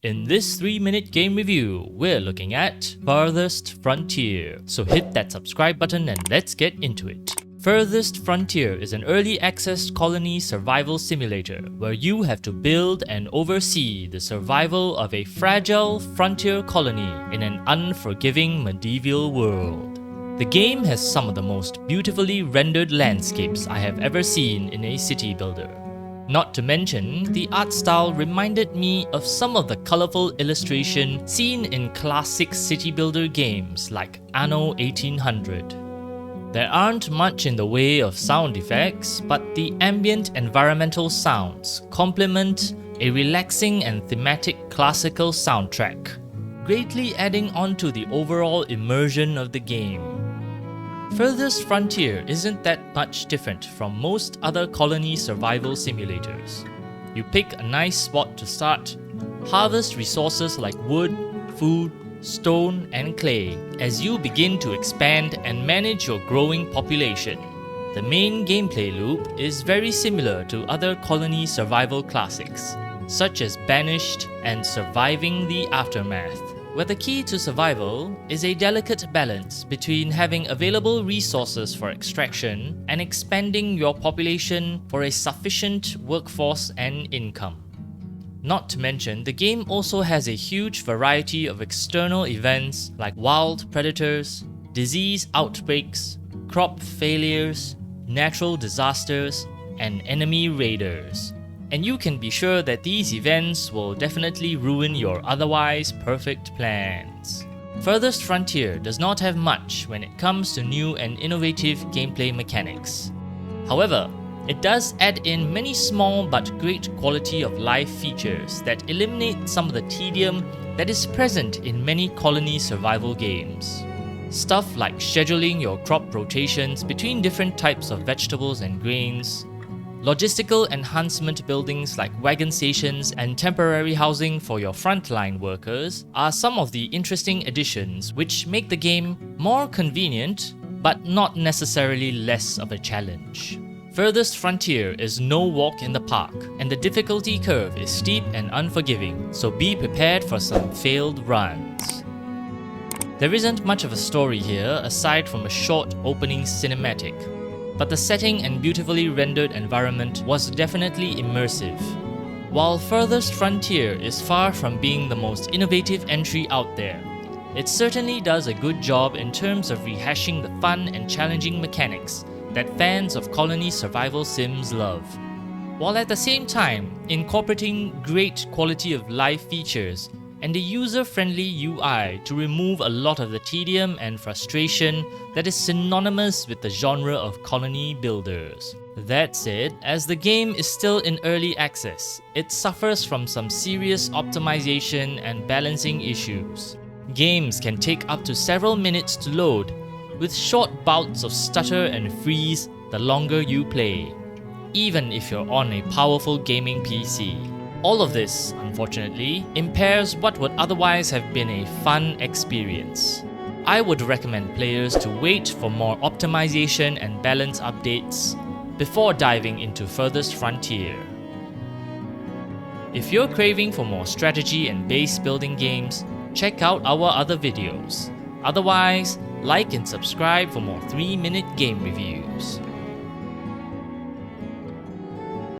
In this 3-minute game review, we're looking at Farthest Frontier, so hit that subscribe button and let's get into it. Farthest Frontier is an early access colony survival simulator where you have to build and oversee the survival of a fragile frontier colony in an unforgiving medieval world. The game has some of the most beautifully rendered landscapes I have ever seen in a city builder. Not to mention, the art style reminded me of some of the colourful illustration seen in classic city builder games like Anno 1800. There aren't much in the way of sound effects, but the ambient environmental sounds complement a relaxing and thematic classical soundtrack, greatly adding on to the overall immersion of the game. Farthest Frontier isn't that much different from most other colony survival simulators. You pick a nice spot to start, harvest resources like wood, food, stone, and clay as you begin to expand and manage your growing population. The main gameplay loop is very similar to other colony survival classics, such as Banished and Surviving the Aftermath, where the key to survival is a delicate balance between having available resources for extraction and expanding your population for a sufficient workforce and income. Not to mention, the game also has a huge variety of external events like wild predators, disease outbreaks, crop failures, natural disasters, and enemy raiders. And you can be sure that these events will definitely ruin your otherwise perfect plans. Farthest Frontier does not have much when it comes to new and innovative gameplay mechanics. However, it does add in many small but great quality of life features that eliminate some of the tedium that is present in many colony survival games. Stuff like scheduling your crop rotations between different types of vegetables and grains, logistical enhancement buildings like wagon stations and temporary housing for your frontline workers are some of the interesting additions which make the game more convenient but not necessarily less of a challenge. Farthest Frontier is no walk in the park, and the difficulty curve is steep and unforgiving, so be prepared for some failed runs. There isn't much of a story here aside from a short opening cinematic, but the setting and beautifully rendered environment was definitely immersive. While Farthest Frontier is far from being the most innovative entry out there, it certainly does a good job in terms of rehashing the fun and challenging mechanics that fans of colony survival sims love, while at the same time incorporating great quality of life features and a user-friendly UI to remove a lot of the tedium and frustration that is synonymous with the genre of colony builders. That said, as the game is still in early access, it suffers from some serious optimization and balancing issues. Games can take up to several minutes to load, with short bouts of stutter and freeze the longer you play, even if you're on a powerful gaming PC. All of this, unfortunately, impairs what would otherwise have been a fun experience. I would recommend players to wait for more optimization and balance updates before diving into Farthest Frontier. If you're craving for more strategy and base building games, check out our other videos. Otherwise, like and subscribe for more 3-minute game reviews.